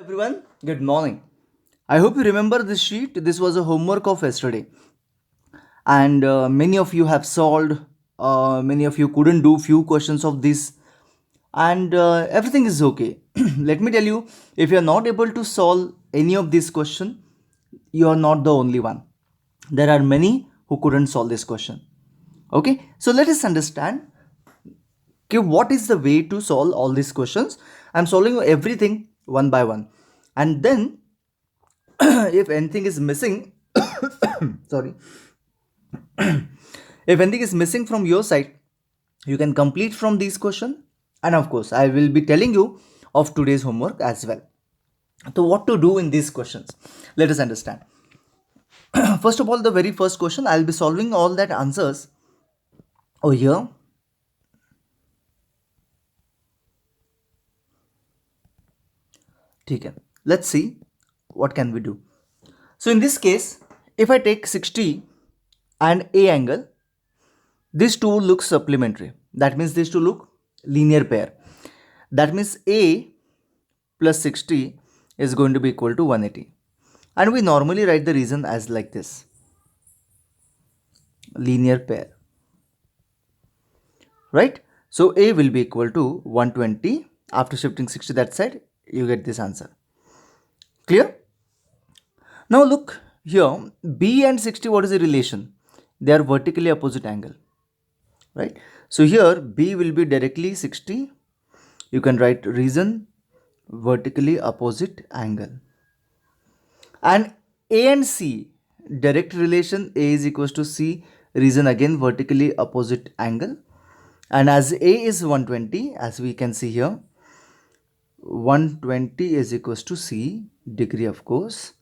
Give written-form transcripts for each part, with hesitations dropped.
Everyone, good morning. I hope you remember this sheet. This was a homework of yesterday, and many of you have solved. Many of you couldn't do few questions of this, and everything is okay. Let me tell you, if you are not able to solve any of this question, you are not the only one. There are many who couldn't solve this question. Okay, so let us understand. Okay, what is the way to solve all these questions? I'm solving everything one by one, and then if anything is missing, sorry, if anything is missing from your side, you can complete from these question, and of course I will be telling you of today's homework as well. So what to do in these questions, let us understand. First of all, the very first question, I'll be solving all that answers over here. Okay, let's see what can we do. So in this case, if I take 60 and a angle, these two look supplementary. That means these two look linear pair. That means a plus 60 is going to be equal to 180. And we normally write the reason as like this: linear pair, right? So a will be equal to 120. After shifting 60 that side, you get this answer. Clear? Now look here, b and 60, what is the relation? They are vertically opposite angle, right? So here b will be directly 60. You can write reason vertically opposite angle. And a and c, direct relation, a is equals to c, reason again vertically opposite angle. And as a is 120, as we can see here, 120 is equals to c, degree of course,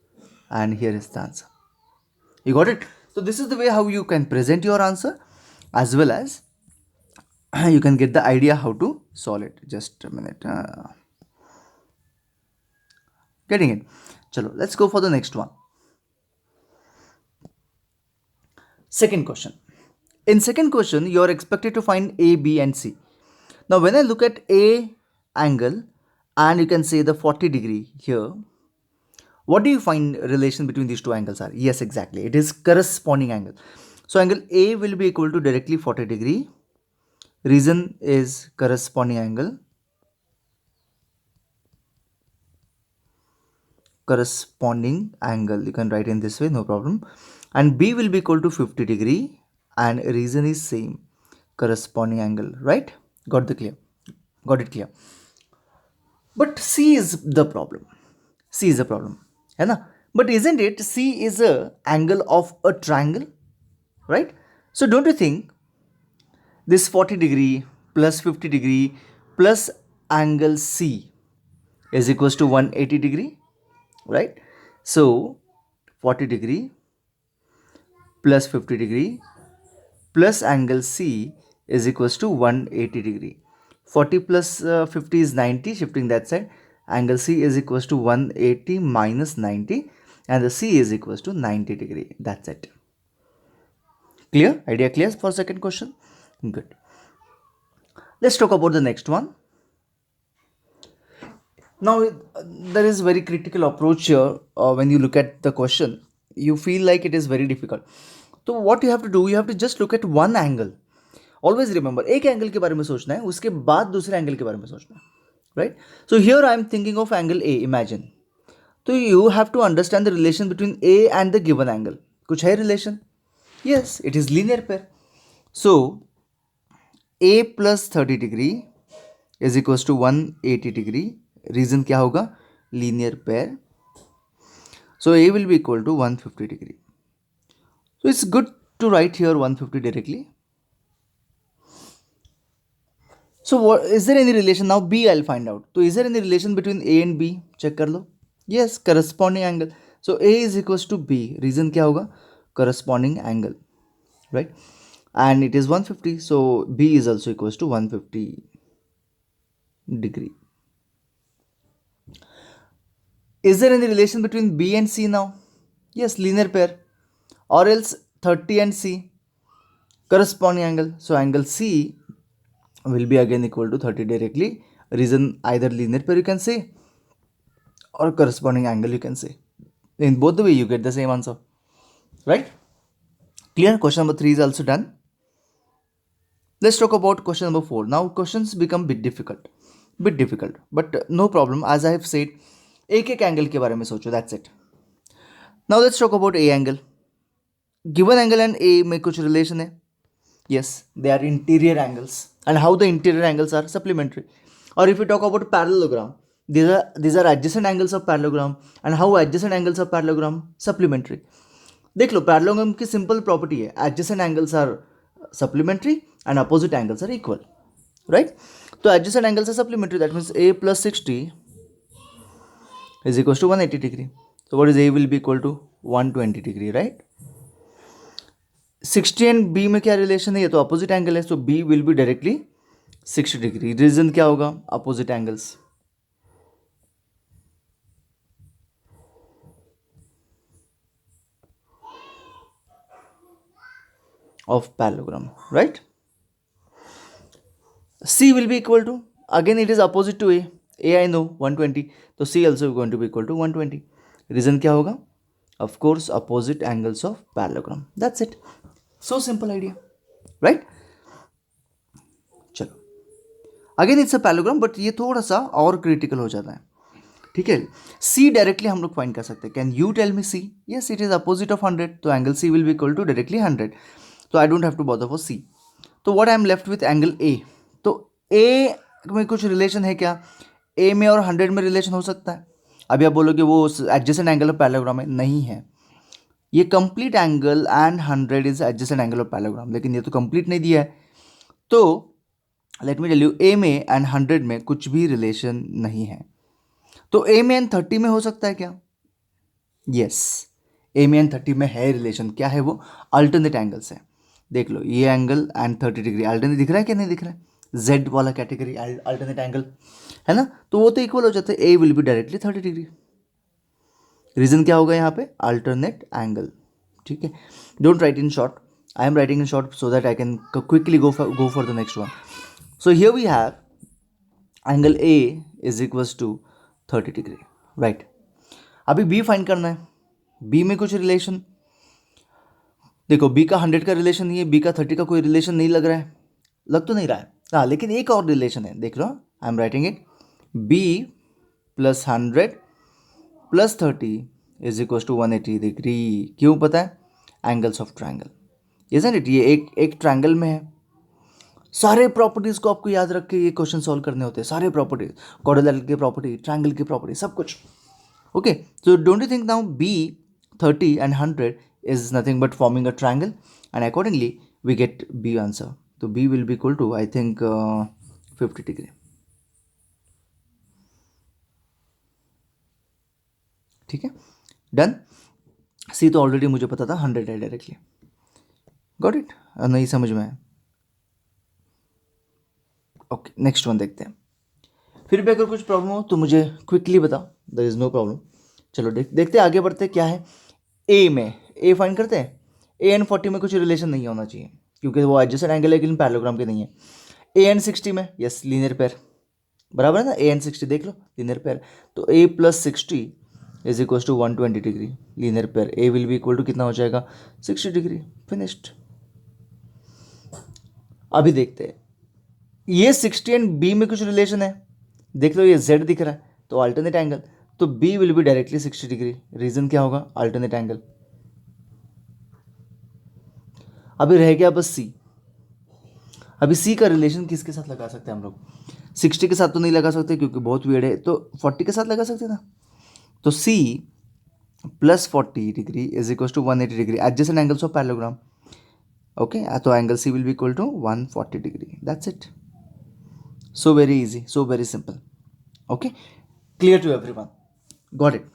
and here is the answer. You got it? So this is the way how you can present your answer, as well as you can get the idea how to solve it. Just a minute. Getting it? Chalo, let's go for the next one. Second question. In second question, you are expected to find A, B and C. Now when I look at A angle, and you can say the 40-degree here, what do you find relation between these two angles are? Yes, exactly. It is corresponding angle. So angle A will be equal to directly 40-degree. Reason is corresponding angle. Corresponding angle. You can write in this way, no problem. And B will be equal to 50-degree, and reason is same, corresponding angle, right? Got it clear. But C is the problem. C is the problem, है ना? But isn't it C is a angle of a triangle, right? So don't you think this 40-degree plus 50-degree plus angle C is equals to 180-degree, right? So 40-degree plus 50-degree plus angle C is equals to 180-degree. 40 plus 50 is 90, shifting that side. Angle C is equals to 180 minus 90, and the C is equals to 90-degree. That's it. Clear? Idea clear for second question? Good. Let's talk about the next one. Now, there is very critical approach here. When you look at the question, you feel like it is very difficult. So what you have to do, you have to just look at one angle. Always remember, एक angle के बारे में सोचना है, उसके बाद दूसरे angle के बारे में सोचना है, right? So here I am thinking of angle A, imagine. तो you have to understand the relation between A and the given angle. कुछ है relation? Yes, it is linear pair. So A plus 30-डिग्री is equals to 180-डिग्री. Reason क्या होगा? Linear pair. So A will be equal to 150-डिग्री. So it's good to write here 150 directly. So what is there any relation? Now B I'll find out. So is there any relation between A and B? Check कर लो. Yes, corresponding angle. So A is equals to B. Reason क्या होगा? Corresponding angle, right? And it is 150. So B is also equals to 150-degree. Is there any relation between B and C now? Yes, linear pair. Or else 30 and C, corresponding angle. So angle C will be again equal to 30 directly. Reason either linear pair you can say, or corresponding angle, you can say. In both the way you get the same answer, right? Clear? Question number 3 is also done. Let's talk about question number 4. Now questions become bit difficult, but no problem. As I have said, एक angle के बारे में सोचो, that's it. Now let's talk about A angle. Given angle and A में कुछ relation है. Yes, they are interior angles. And how the interior angles are supplementary. Or if we talk about parallelogram, these are adjacent angles of parallelogram. And how adjacent angles of parallelogram? Supplementary. देख लो parallelogram की simple property है, adjacent angles are supplementary and opposite angles are equal, right? तो adjacent angles are supplementary, that means a plus 60 is equals to 180 degree. So what is a will be equal to 120 degree, right? 60 and b में क्या relation है? ये तो opposite angle है, so b will be directly 60 degree. Reason क्या होगा? Opposite angles. of parallelogram, right? C will be equal to, again it is opposite to A I know 120, तो C also going to be equal to 120. Reason क्या होगा? Of course opposite angles of parallelogram. That's it. So simple idea, right? चलो, again it's a parallelogram, but ये थोड़ा सा और critical हो जाता है, ठीक है? C डायरेक्टली हम लोग फाइंड कर सकते हैं. Can you tell me C? Yes, it is opposite of 100, तो angle C will be equal to directly 100. तो I don't have to bother for C. तो what I am left with angle A. तो A में कुछ relation है क्या? A में और 100 में रिलेशन हो सकता है. अभी आप बोलोगे वो एडजेसेंट एंगल ऑफ पैरेललोग्राम है, नहीं है. ये complete angle and 100 is adjacent angle of parallelogram, लेकिन ये तो कंप्लीट नहीं दिया है. तो let me tell you, A में एंड 100 में कुछ भी रिलेशन नहीं है. तो A में एंड 30 में हो सकता है क्या? यस, A में एंड 30 में है रिलेशन. क्या है वो? अल्टरनेट एंगल्स है. देख लो, ये एंगल एंड 30 डिग्री अल्टरनेट दिख रहा है कि नहीं दिख रहा है? जेड वाला कैटेगरी अल्टरनेट एंगल है ना, तो वो तो इक्वल हो जाते हैं. A will be directly 30 degree. Reason क्या होगा यहाँ पे? अल्टरनेट एंगल, ठीक है? Don't write in short, I am writing in short so that I can quickly go for the next one. So here we have angle A is equals to 30 degree, right? अभी B find करना है. B में कुछ relation, देखो B का 100 का relation नहीं है, बी का 30 का कोई रिलेशन नहीं लग रहा है, लग तो नहीं रहा है. हाँ, लेकिन एक और रिलेशन है, देख लो, I am writing it. B plus 100 plus 30 is equal to 180 degree. क्यों पता है? Angles of triangle, isn't it? ये एक ट्राइंगल में है. सारे प्रॉपर्टीज को आपको याद रख के ये क्वेश्चन सॉल्व करने होते हैं. सारे प्रॉपर्टीज, क्वाड्रिलेटरल की प्रॉपर्टी, ट्राइंगल की प्रॉपर्टी, सब कुछ. Okay, so don't you think now B 30 and 100 is nothing but forming a triangle, and accordingly we get B answer. So B will be equal to, I think, 50 degree. ठीक है, done. C तो already मुझे पता था 100 है directly. Got it? नहीं समझ में आया? ओके, नेक्स्ट वन देखते हैं. फिर भी अगर कुछ प्रॉब्लम हो तो मुझे क्विकली बताओ, देयर इज नो प्रॉब्लम. चलो देखते हैं, आगे बढ़ते हैं. क्या है ए में? ए फाइंड करते हैं. ए एंड 40 में कुछ रिलेशन नहीं होना चाहिए, क्योंकि वो एडजेसेंट एंगल है, लेकिन पैरेललोग्राम के नहीं है. ए एंड 60 में, यस, लीनियर पेयर, बराबर है ना? ए एंड 60 देख लो, लीनियर पेयर. तो A plus 60 is equal to 120 degree, linear pair. A will be equal to कितना हो जाएगा? 60 डिग्री. फिनिश्ड. अभी देखते हैं, ये 60 एंड बी में कुछ रिलेशन है. देख लो, ये जेड दिख रहा है, तो अल्टरनेट एंगल. तो B will be directly 60 degree. Reason क्या होगा? Alternate angle. अभी रह गया बस सी. अभी सी का रिलेशन किसके साथ लगा सकते हैं हम लोग? 60 के साथ तो नहीं लगा सकते क्योंकि बहुत वियर्ड है, तो 40 के साथ लगा सकते ना. तो C plus 40 degree is equal to 180 degree, adjacent angles of parallelogram. Okay, तो angle C will be equal to 140 degree. That's it. So very easy, so very simple. Okay, clear to everyone? Got it?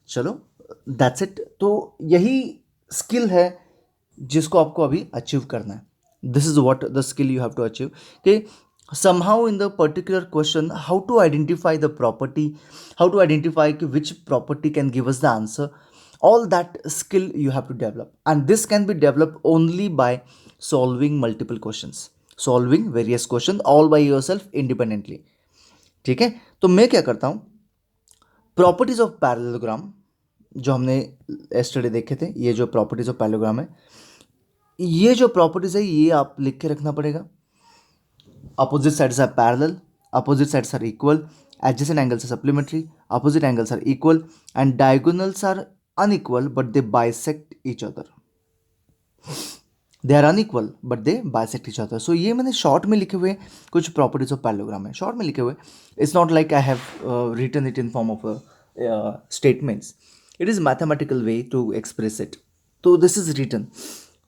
चलो, that's it. तो यही skill है जिसको आपको अभी achieve करना है. This is what the skill you have to achieve, कि somehow in the particular question how to identify the property, how to identify which property can give us the answer. All that skill you have to develop, and this can be developed only by solving multiple questions, solving various questions all by yourself independently. ठीक है, तो मैं क्या करता हूँ, properties of parallelogram जो हमने yesterday देखे थे, ये जो प्रॉपर्टीज ऑफ पैरेललोग्राम है, ये जो प्रॉपर्टीज है ये आप लिख के रखना पड़ेगा. Opposite sides are parallel, opposite sides are equal, adjacent angles are supplementary, opposite angles are equal, and diagonals are unequal but they bisect each other. They are unequal but they bisect each other. So ये मैंने short में लिखे हुए कुछ properties of parallelogram है, short में लिखे हुए. It's not like I have written it in form of statements. It is mathematical way to express it. तो दिस इज रिटन.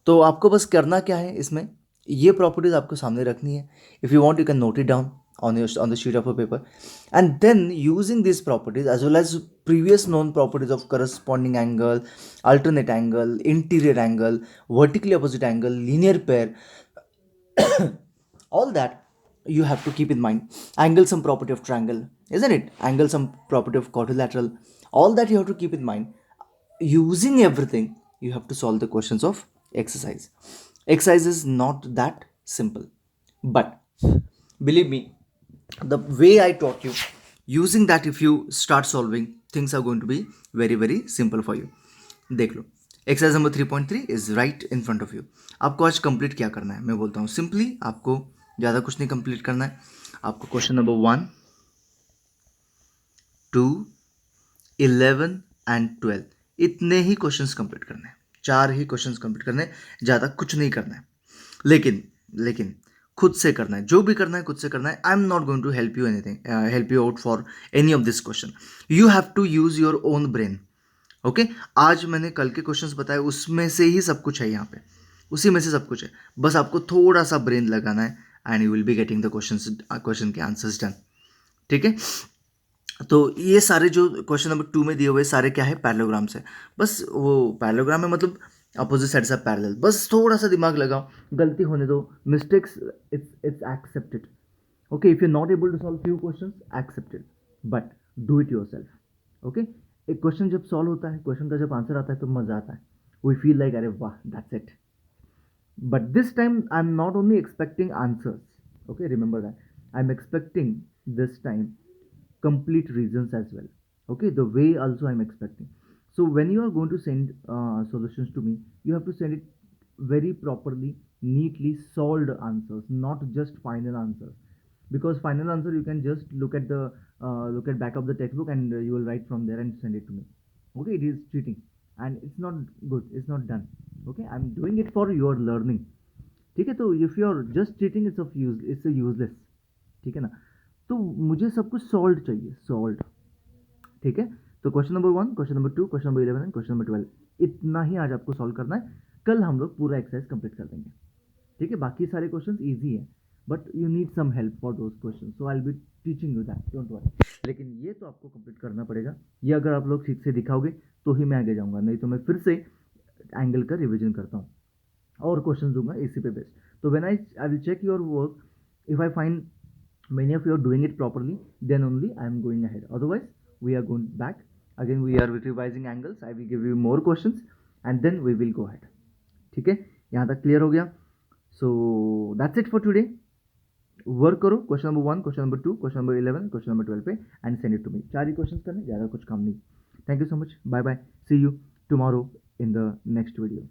तो आपको बस करना क्या है, इसमें ये प्रॉपर्टीज आपको सामने रखनी है. If you want you can note it down on the sheet of a paper, and then using these properties as well as previous known properties of corresponding angle, alternate angle, interior angle, vertically opposite angle, linear pair, all that you have to keep in mind. Angle some property of triangle, isn't it? Angle some property of quadrilateral. All that you have to keep in mind. Using everything, you have to solve the questions of exercise. Exercise is not that simple, but believe me, the way I taught you, using that if you start solving, things are going to be very very simple for you. देख लो, exercise number 3.3 is right in front of you. आपको आज complete क्या करना है, मैं बोलता हूँ सिंपली. आपको ज़्यादा कुछ नहीं कंप्लीट करना है. आपको क्वेश्चन नंबर 1, 2, 11 एंड 12 इतने ही क्वेश्चंस कंप्लीट करने हैं. 4 ही क्वेश्चंस कंप्लीट करने हैं, ज़्यादा कुछ नहीं करना है. लेकिन खुद से करना है. जो भी करना है खुद से करना है. I am not going to help you anything, help you out for any of this question. You have to use your own brain. Okay, आज मैंने कल के क्वेश्चंस बताए, उसमें से ही सब कुछ है यहाँ पे, उसी में से सब कुछ है. बस आपको थोड़ा सा ब्रेन लगाना है and you will be getting the question के आंसर्स डन. ठीक है. तो ये सारे जो क्वेश्चन नंबर 2 में दिए हुए सारे क्या है, पैरेललोग्राम से. बस वो पैरेललोग्राम है, मतलब अपोजिट साइड्स आर पैरेलल. बस थोड़ा सा दिमाग लगाओ, गलती होने दो, mistakes it's accepted. Okay, if you not able to solve few questions, accepted, but do it yourself. Okay, एक क्वेश्चन जब सॉल्व होता है, क्वेश्चन का जब आंसर आता है तो मजा आता है. वी फील लाइक अरे वाह, that's it. But this time I am not only expecting answers. Okay, remember that. I am expecting this time complete reasons as well. Okay, the way also I'm expecting. So when you are going to send solutions to me, you have to send it very properly, neatly solved answers, not just final answers. Because final answer you can just look at the look at back of the textbook and you will write from there and send it to me. Okay, it is cheating and it's not good. It's not done. Okay, I'm doing it for your learning. ठीक है. तो if you are just cheating, it's a useless. ठीक है ना. तो मुझे सब कुछ सॉल्व चाहिए, सॉल्व. ठीक है. तो question number 1, question number 2, question number 11 and question number 12, इतना ही आज आपको सॉल्व करना है. कल हम लोग पूरा एक्सरसाइज कंप्लीट कर देंगे. ठीक है. बाकी सारे क्वेश्चन इजी है, but you need some help for those question, so I will be teaching you that, don't worry. लेकिन ये तो आपको कंप्लीट करना पड़ेगा. ये अगर आप लोग ठीक से दिखाओगे तो ही मैं आगे जाऊँगा, नहीं तो मैं फिर से एंगल का रिविजन करता हूँ और क्वेश्चन दूंगा इसी पे बेस्ड. तो when I will check your work, if I find many of you are doing it properly, then only I am going ahead. Otherwise, we are going back. Again, we are revising angles. I will give you more questions and then we will go ahead. ठीक है. यहाँ तक clear हो गया. So that's it for today. Work करो question number 1, question number 2, question number 11, question number 12 पे and send it to me. 4 ही question करने, ज़्यादा कुछ काम नहीं. Thank you so much. Bye bye. See you tomorrow in the next video.